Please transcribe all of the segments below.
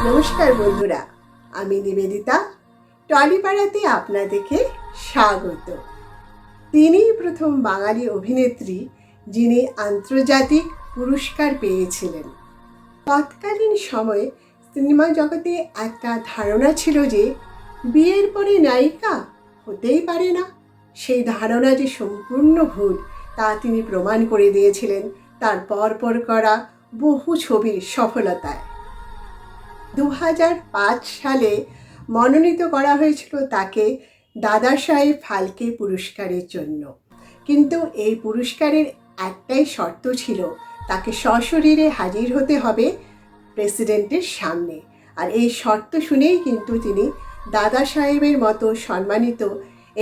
নমস্কার বন্ধুরা, আমি নিবেদিতা। টলিপাড়াতে আপনাদেরকে স্বাগত। তিনিই প্রথম বাঙালি অভিনেত্রী যিনি আন্তর্জাতিক পুরস্কার পেয়েছিলেন। তৎকালীন সময়ে সিনেমা জগতে একটা ধারণা ছিল যে বিয়ের পরে নায়িকা হতেই পারে না। সেই ধারণা যে সম্পূর্ণ ভুল তা তিনি প্রমাণ করে দিয়েছিলেন তার পরপর করা বহু ছবির সফলতায়। 2005 সালে মনোনীত করা হয়েছিল তাকে দাদাসাহেব ফালকে পুরস্কারের জন্য, কিন্তু এই পুরস্কারের একটাই শর্ত ছিল, তাকে সশরীরে হাজির হতে হবে প্রেসিডেন্টের সামনে। আর এই শর্ত শুনেই কিন্তু তিনি দাদা সাহেবের মতো সম্মানিত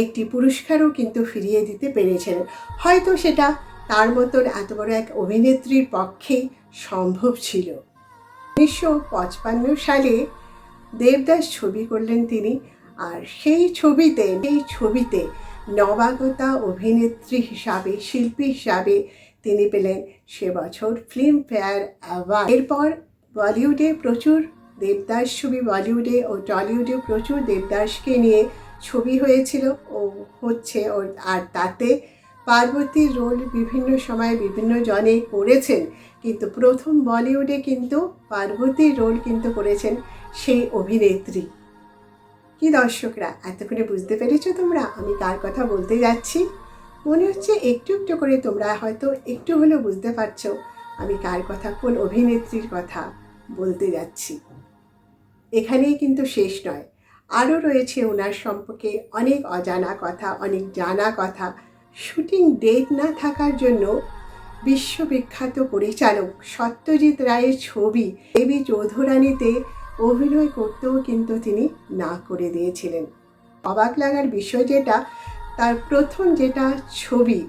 একটি পুরস্কারও কিন্তু ফিরিয়ে দিতে পেরেছেন। হয়তো সেটা তার মতন এত বড় এক অভিনেত্রীর পক্ষেই সম্ভব ছিল। 1955 সালে দেবদাস ছবি করলেন তিনি, আর সেই ছবিতে নবাগতা অভিনেত্রী হিসাবে, শিল্পী হিসাবে তিনি পেলেন সে বছর ফিল্মফেয়ার অ্যাওয়ার্ড। এরপর বলিউডে প্রচুর দেবদাস ছবি, বলিউডে ও টলিউডে প্রচুর দেবদাসকে নিয়ে ছবি হয়েছিল ও হচ্ছে, আর তাতে পার্বতীর রোল বিভিন্ন সময় বিভিন্ন জনে করেছেন, কিন্তু প্রথম বলিউডে কিন্তু পার্বতীর রোল কিন্তু করেছেন সেই অভিনেত্রী। কি দর্শকরা, এতক্ষণে বুঝতে পেরেছো তোমরা আমি কার কথা বলতে যাচ্ছি? মনে হচ্ছে একটু একটু করে তোমরা হয়তো একটু হলেও বুঝতে পারছো আমি কার কথা, কোন অভিনেত্রীর কথা বলতে যাচ্ছি। এখানেই কিন্তু শেষ নয়, আরও রয়েছে ওনার সম্পর্কে অনেক অজানা কথা, অনেক জানা কথা। শুটিং ডেট না থাকার জন্য বিশ্ববিখ্যাত পরিচালক সত্যজিৎ রায়ের ছবি দেবী চৌধুরানীতে অভিনয় করতেও কিন্তু তিনি না করে দিয়েছিলেন। অবাক লাগার বিষয় যেটা, তার প্রথম যেটা ছবি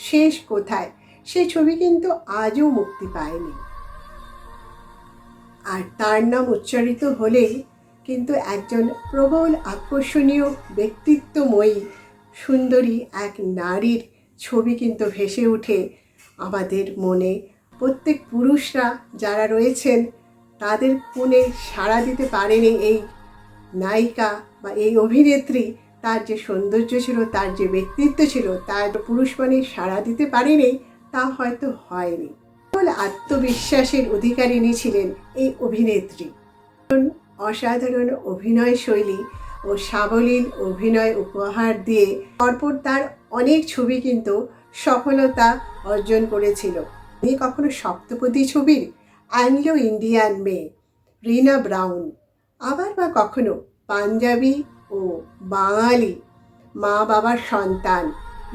শেষ কোথায়, সেই ছবি কিন্তু আজও মুক্তি পায়নি। আর তার নাম উচ্চারিত হলেই কিন্তু একজন প্রবল আকর্ষণীয় ব্যক্তিত্বময়ী সুন্দরী এক নারীর ছবি কিন্তু ভেসে ওঠে আমাদের মনে। প্রত্যেক পুরুষরা যারা রয়েছেন তাদের মনে সাড়া দিতে পারেনি এই নায়িকা বা এই অভিনেত্রী। তার যে সৌন্দর্য ছিল, তার যে ব্যক্তিত্ব ছিল, তার পুরুষ মানে সাড়া দিতে পারেনি, তা হয়তো হয়নি। কেবল আত্মবিশ্বাসের অধিকারিণী ছিলেন এই অভিনেত্রী। অসাধারণ অভিনয় শৈলী ও সাবলীল অভিনয় উপহার দিয়ে পরপর তার অনেক ছবি কিন্তু সফলতা অর্জন করেছিল। তিনি কখনো সপ্তপদী ছবির অ্যাংলো ইন্ডিয়ান মেয়ে রিনা ব্রাউন, আবার বা কখনো পাঞ্জাবি ও বাঙালি মা বাবার সন্তান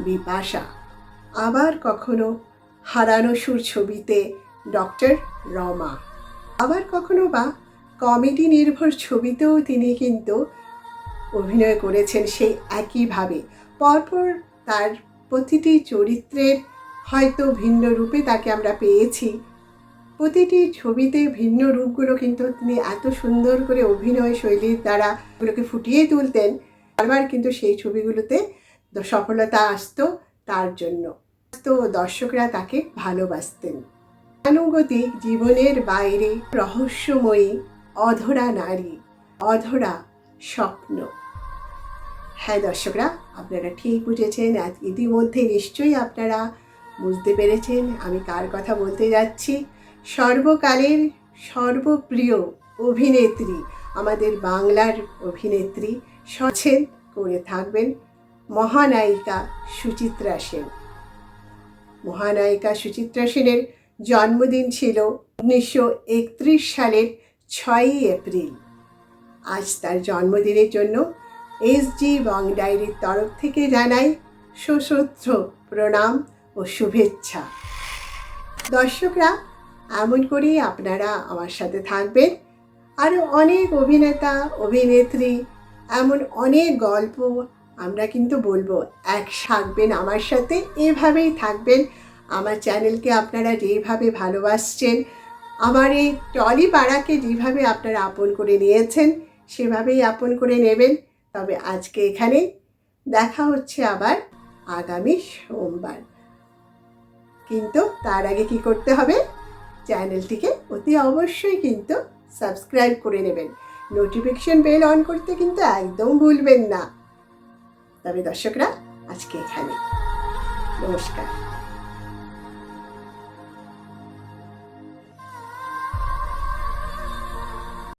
বিপাশা, আবার কখনো হারানো সুর ছবিতে ডক্টর রমা, আবার কখনো বা কমেডি নির্ভর ছবিতেও তিনি কিন্তু অভিনয় করেছেন সেই একইভাবে। পরপর তার প্রতিটি চরিত্রের হয়তো ভিন্ন রূপে তাকে আমরা পেয়েছি, প্রতিটি ছবিতে ভিন্ন রূপগুলো কিন্তু তিনি এত সুন্দর করে অভিনয় শৈলীর দ্বারা এগুলোকে ফুটিয়ে তুলতেন, বারবার কিন্তু সেই ছবিগুলোতে সফলতা আসতো তার জন্য। তো দর্শকরা তাকে ভালোবাসতেন। গতানুগতিক জীবনের বাইরে রহস্যময়ী অধরা নারী, অধরা স্বপ্ন। হ্যাঁ দর্শকরা, আপনারা ঠিক বুঝেছেন। ইতিমধ্যে নিশ্চয়ই আপনারা বুঝতে পেরেছেন আমি কার কথা বলতে যাচ্ছি। সর্বকালের সর্বপ্রিয় অভিনেত্রী, আমাদের বাংলার অভিনেত্রী, সচেতন করে থাকবেন মহানায়িকা সুচিত্রা সেন। মহানায়িকা সুচিত্রা সেনের জন্মদিন ছিল 1931 সালের 6ই এপ্রিল। আজ তার জন্মদিনের জন্য এসজি বং ডায়েরির তরফ থেকে জানাই সশ্রদ্ধ প্রণাম ও শুভেচ্ছা। দর্শকরা, এমন করেই আপনারা আমার সাথে থাকবেন। আরও অনেক অভিনেতা অভিনেত্রী, এমন অনেক গল্প আমরা কিন্তু বলবো। থাকবেন আমার সাথে, এভাবেই থাকবেন। আমার চ্যানেলকে আপনারা যেভাবে ভালোবাসছেন, আমার এই টলিপাড়াকে যেভাবে আপনারা আপন করে নিয়েছেন, সেভাবেই আপন করে নেবেন। তবে আজকে এখানে দেখা হচ্ছে আবার আগামী সোমবার। কিন্তু তার আগে কি করতে হবে, চ্যানেলটিকে অতি অবশ্যই কিন্তু সাবস্ক্রাইব করে নেবেন। নোটিফিকেশন বেল অন করতে কিন্তু একদম ভুলবেন না। তবে দর্শকরা, আজকে এখানে নমস্কার।